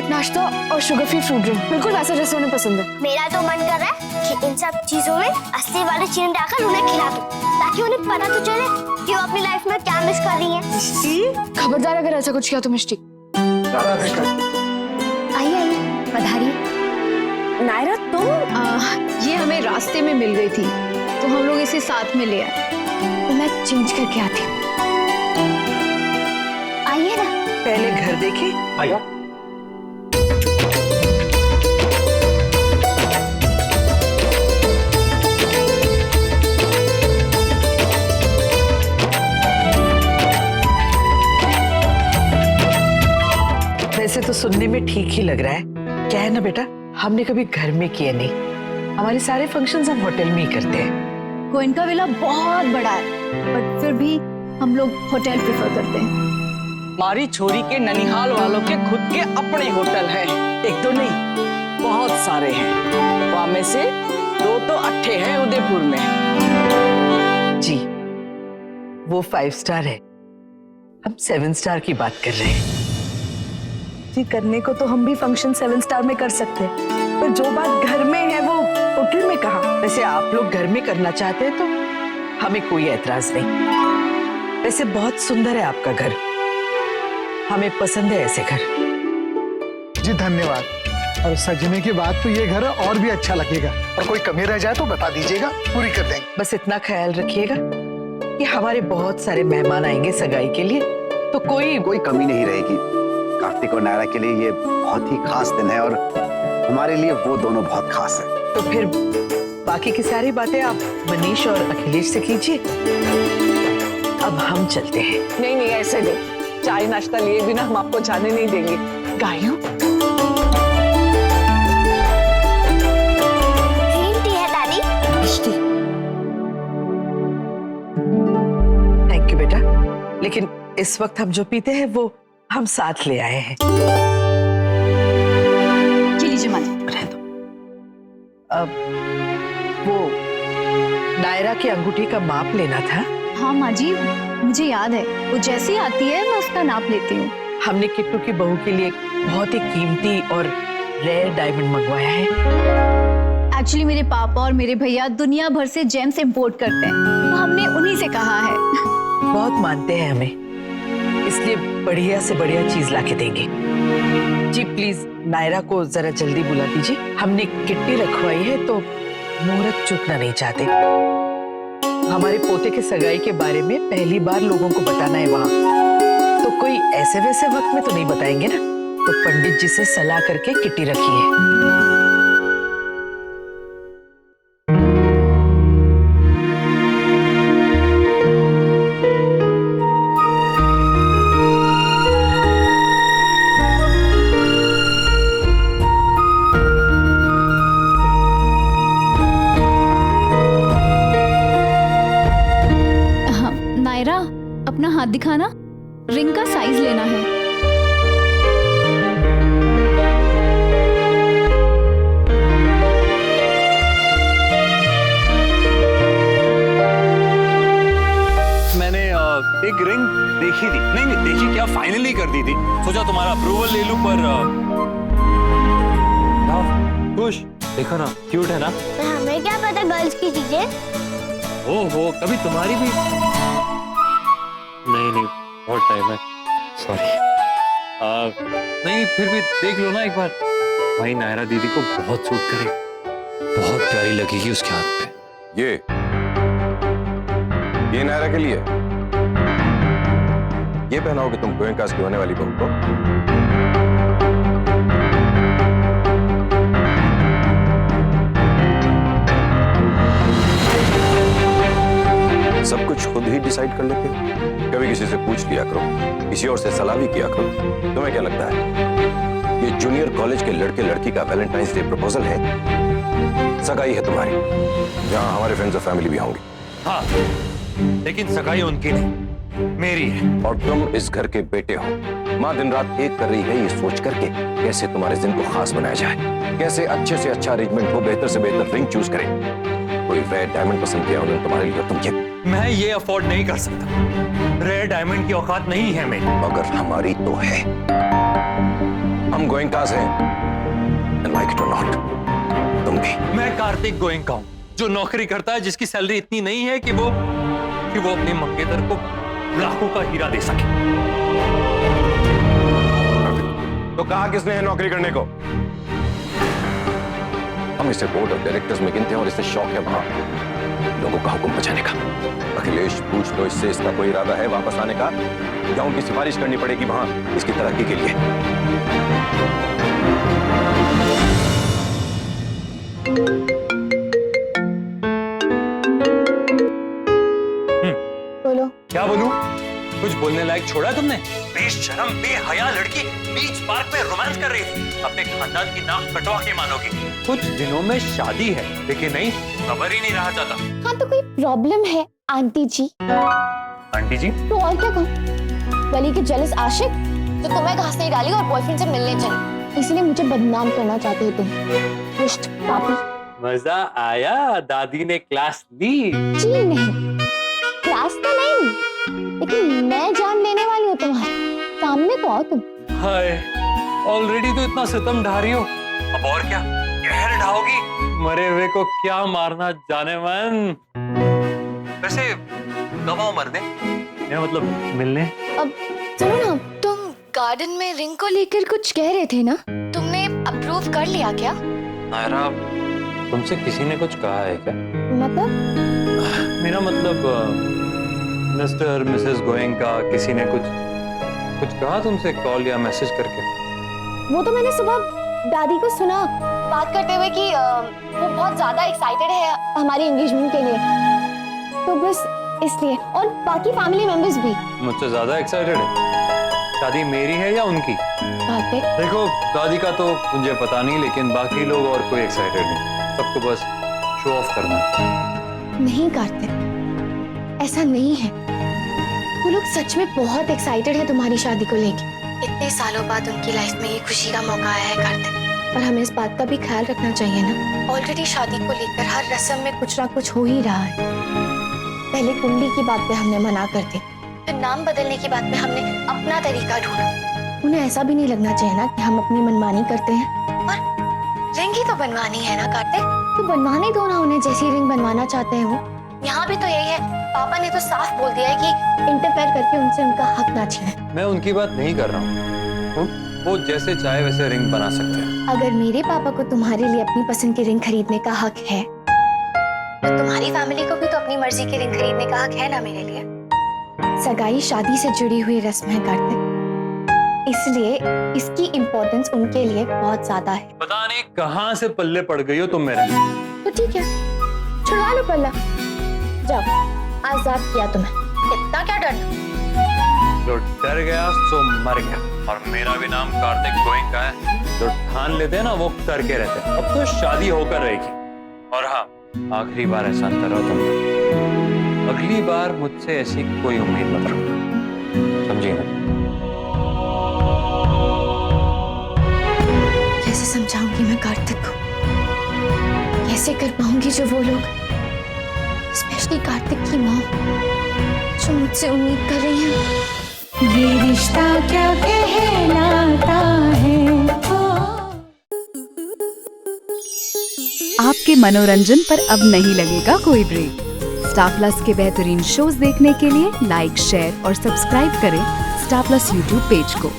Hot नाश्ता और sugar free fruit drink, बिल्कुल वैसा जैसे उन्हें पसंद है। मेरा तो मन कर रहा है कि इन सब चीजों में असली वाली चीज डालकर उन्हें खिला दूं, ताकि उन्हें पता तो चले कि वो अपनी लाइफ में क्या मिस कर रही हैं। खबरदार अगर ऐसा कुछ किया तो मिस्टी। आइए आइए, पधारिए। नायरा तुम? ये हमें रास्ते में मिल गई थी तो हम लोग इसे साथ में ले आए, तो मैं चेंज करके आती हूँ। आइए ना। पहले घर देखे। आइए। वैसे तो सुनने में ठीक ही लग रहा है। क्या है ना बेटा, हमने कभी घर में किए नहीं, हमारे सारे फंक्शंस हम होटल में ही करते हैं। गोयनका विला बहुत बड़ा है, बट फिर भी हम लोग होटल प्रेफर करते हैं। हमारी छोरी के ननिहाल वालों के खुद के अपने होटल हैं, एक तो नहीं बहुत सारे हैं। वहां में से 2 तो अट्ठे हैं उदयपुर में। जी, वो 5 स्टार है, हम 7 स्टार की बात कर रहे हैं। जी, करने को तो हम भी फंक्शन 7 स्टार में कर सकते हैं, पर जो बात घर में है वो होटल में कहाँ। वैसे आप लोग घर में करना चाहते हैं तो हमें कोई एतराज नहीं। वैसे बहुत सुंदर है आपका घर, हमें पसंद है ऐसे घर। जी धन्यवाद। और सजने के बाद तो ये घर और भी अच्छा लगेगा, और कोई कमी रह जाए तो बता दीजिएगा, पूरी कर देंगे। बस इतना ख्याल रखिएगा कि हमारे बहुत सारे मेहमान आएंगे सगाई के लिए, तो कोई कमी नहीं रहेगी। कार्तिक और नायरा के लिए ये बहुत ही खास दिन है, और हमारे लिए वो दोनों बहुत खास है। तो फिर बाकी की सारी बातें आप मनीष और अखिलेश से कीजिए। अब हम चलते हैं। नहीं नहीं, ऐसे नहीं, चाय नाश्ता लिए बिना हम आपको जाने नहीं देंगे। गायू ग्रीन टी है दादी। थैंक यू बेटा, लेकिन इस वक्त हम जो पीते हैं वो हम साथ ले आए हैं। लीजिए माँ जी। रह दो। अब वो नायरा की अंगूठी का माप लेना था। हाँ माँ जी, मुझे याद है, वो जैसी आती है मैं उसका नाप लेती हूँ। हमने किट्टू की बहू के लिए बहुत ही कीमती और रेयर डायमंड मंगवाया है। एक्चुअली मेरे पापा और मेरे भैया दुनिया भर से जेम्स इंपोर्ट करते हैं, तो हमने उन्हीं से कहा है। बहुत मानते हैं हमें, इसलिए बढ़िया से बढ़िया चीज लाके देंगे। जी प्लीज नायरा को जरा जल्दी बुला दीजिए, हमने किट्टी रखवाई है तो मुहूर्त चूकना नहीं चाहते। हमारे पोते के सगाई के बारे में पहली बार लोगों को बताना है वहाँ, तो कोई ऐसे वैसे वक्त में तो नहीं बताएंगे ना, तो पंडित जी से सलाह करके किट्टी रखी है। नायरा, अपना हाथ दिखाना, रिंग का साइज लेना है। मैंने एक रिंग देखी थी, नहीं देखी क्या, फाइनली कर दी थी। सोचा तुम्हारा अप्रूवल ले लूं, पर खुश देखो ना, क्यूट है ना। हमें क्या पता गर्ल्स की चीजें। ओहो, कभी तुम्हारी भी नहीं, बहुत टाइम है, सॉरी। नहीं फिर भी देख लो ना एक बार, भाई नायरा दीदी को बहुत सूट करे, बहुत प्यारी लगेगी उसके हाथ पे। ये नायरा के लिए ये पहनाओगे तुम गोयनका की होने वाली बहू को। सब कुछ खुद ही डिसाइड कर लेते हो, कभी किसी से पूछ लिया करो, किसी और से सलाह भी किया करो। तुम्हें क्या लगता है ये जूनियर कॉलेज के लड़के लड़की का वैलेंटाइंस डे प्रपोजल है? सगाई है तुम्हारी, जहां हमारे फ्रेंड्स और फैमिली भी होंगे। हाँ, लेकिन सगाई उनकी नहीं, मेरी है। और तुम इस घर के बेटे हो। माँ दिन रात एक कर रही है ये सोच करके कैसे तुम्हारे दिन को खास बनाया जाए, कैसे अच्छे से अच्छा अरेंजमेंट हो, बेहतर से बेहतर रिंग चूज करें। कोई रेड डायमंड पसंद किया उन्होंने तुम्हारे लिए, तुम ये मैं ये अफोर्ड नहीं कर सकता, रेयर डायमंड की औकात नहीं है मेरी। मगर हमारी तो है। हम गोयंकास हैं, and like it or not, तुम भी। मैं कार्तिक गोयंका हूँ, जो नौकरी करता है, जिसकी सैलरी इतनी नहीं है कि वो अपने मंगेतर को लाखों का हीरा दे सके। तो कहा किसने है नौकरी करने को? हम इसे बोर्ड ऑफ डायरेक्टर्स में गिनते हैं और इसे शौक है वहां लोगों का हुक्म बचाने का। अखिलेश, पूछ लो इससे इसका कोई इरादा है वापस आने का, या उनकी सिफारिश करनी पड़ेगी वहां इसकी तरक्की के लिए। बोलो। क्या बोलूं? कुछ बोलने लायक छोड़ा तुमने? बेशरम बेहया लड़की बीच पार्क में रोमांस कर रही थी। अपने खानदान की नाक कटवा के मानोगी। कुछ दिनों में शादी है, लेकिन नहीं, खबर ही नहीं रहा जाता। हाँ तो कोई प्रॉब्लम है आंटी जी? आंटी जी? तो और क्या कहूँ? गली के जेलस आशिक जो तुम्हें घास नहीं डाली और बॉयफ्रेंड से मिलने चले, इसीलिए मुझे बदनाम करना चाहते हो तुम। दुष्ट पापी। मजा आया? दादी ने क्लास दी? जी नहीं, क्लास तो नहीं, लेकिन मैं जान लेने वाली हूँ तुम्हारी। सामने तो आओ तुम। हाय, ऑलरेडी तो इतना सितम ढा रही हो, अब और क्या कहर ढाओगी? मरे हुए को क्या मारना जाने मन। वैसे कब आओ मरने? मेरा मतलब मिलने। अब सुनो ना, तुम गार्डन में रिंग को लेकर कुछ कह रहे थे ना, तुमने अप्रूव कर लिया क्या? नायरा, तुमसे किसी ने कुछ कहा है क्या? मतलब? मेरा मतलब मिस्टर मिसेस गोयंका, किसी ने कुछ कहा तुमसे कॉल या मैसेज करके? वो तो मैंने सुबह दादी को सुना बात करते हुए कि वो बहुत ज्यादा एक्साइटेड है हमारी एंगेजमेंट के लिए, तो बस इसलिए। और बाकी फैमिली मेंबर्स भी। मुझसे ज्यादा एक्साइटेड है? शादी मेरी है या उनकी? कार्तिक, देखो, दादी का तो मुझे पता नहीं, लेकिन बाकी लोग और कोई एक्साइटेड नहीं। सबको बस शो ऑफ करना है। नहीं कार्तिक, ऐसा नहीं है। वो लोग सच में बहुत एक्साइटेड है तुम्हारी शादी को लेके। इतने सालों बाद उनकी लाइफ में ये खुशी का मौका आया है कार्तिक, और हमें इस बात का भी ख्याल रखना चाहिए ना। ऑलरेडी शादी को लेकर हर रस्म में कुछ ना कुछ हो ही रहा है। पहले कुंडली की बात पे हमने मना कर दी, फिर नाम बदलने की बात पे हमने अपना तरीका ढूंढा। उन्हें ऐसा भी नहीं लगना चाहिए ना कि हम अपनी मनमानी करते हैं। और रिंग ही तो बनवानी है ना कार्तिक, तो बनवाने दो ना उन्हें जैसी रिंग बनवाना चाहते हैं वो। यहाँ भी तो यही है, पापा ने तो साफ बोल दिया है कि इंटरफेयर करके उनसे उनका हक ना छीने। मैं उनकी बात नहीं कर रहा हूँ, वो जैसे चाहे वैसे रिंग बना सकते हैं। अगर मेरे पापा को तुम्हारे लिए अपनी पसंद की रिंग खरीदने का हक है, तो तुम्हारी फैमिली को भी तो अपनी मर्जी की रिंग खरीदने का हक है ना मेरे लिए। सगाई शादी से जुड़ी हुई रस्म है कार्तिक, इसलिए इसकी इम्पोर्टेंस उनके लिए बहुत ज्यादा है। पता नहीं कहाँ से पल्ले पड़ गई हो तुम मेरे। तो ठीक है, छुड़वा लो पल्ला, जाओ, आजाद किया तुम्हें। इतना क्या डरना? जो डर गया सो मर गया, और मेरा भी नाम कार्तिक गोयंका है। जो ठान लेते हैं ना वो करके रहते हैं। अब तो शादी होकर रहेगी, और हाँ, आखिरी बार एहसान कर रहा हूं तुम, अगली बार मुझसे ऐसी कोई उम्मीद मत रखो, समझी ना? कैसे समझाऊंगी मैं कार्तिक को? कैसे कर पाऊंगी जो वो लोग, स्पेशली कार्तिक की मॉम, जो मुझसे उम्मीद कर रही हैं। ये रिश्ता क्या कहलाता है। आपके मनोरंजन पर अब नहीं लगेगा कोई ब्रेक। स्टार प्लस के बेहतरीन शोज देखने के लिए लाइक, शेयर और सब्सक्राइब करें स्टार प्लस यूट्यूब पेज को।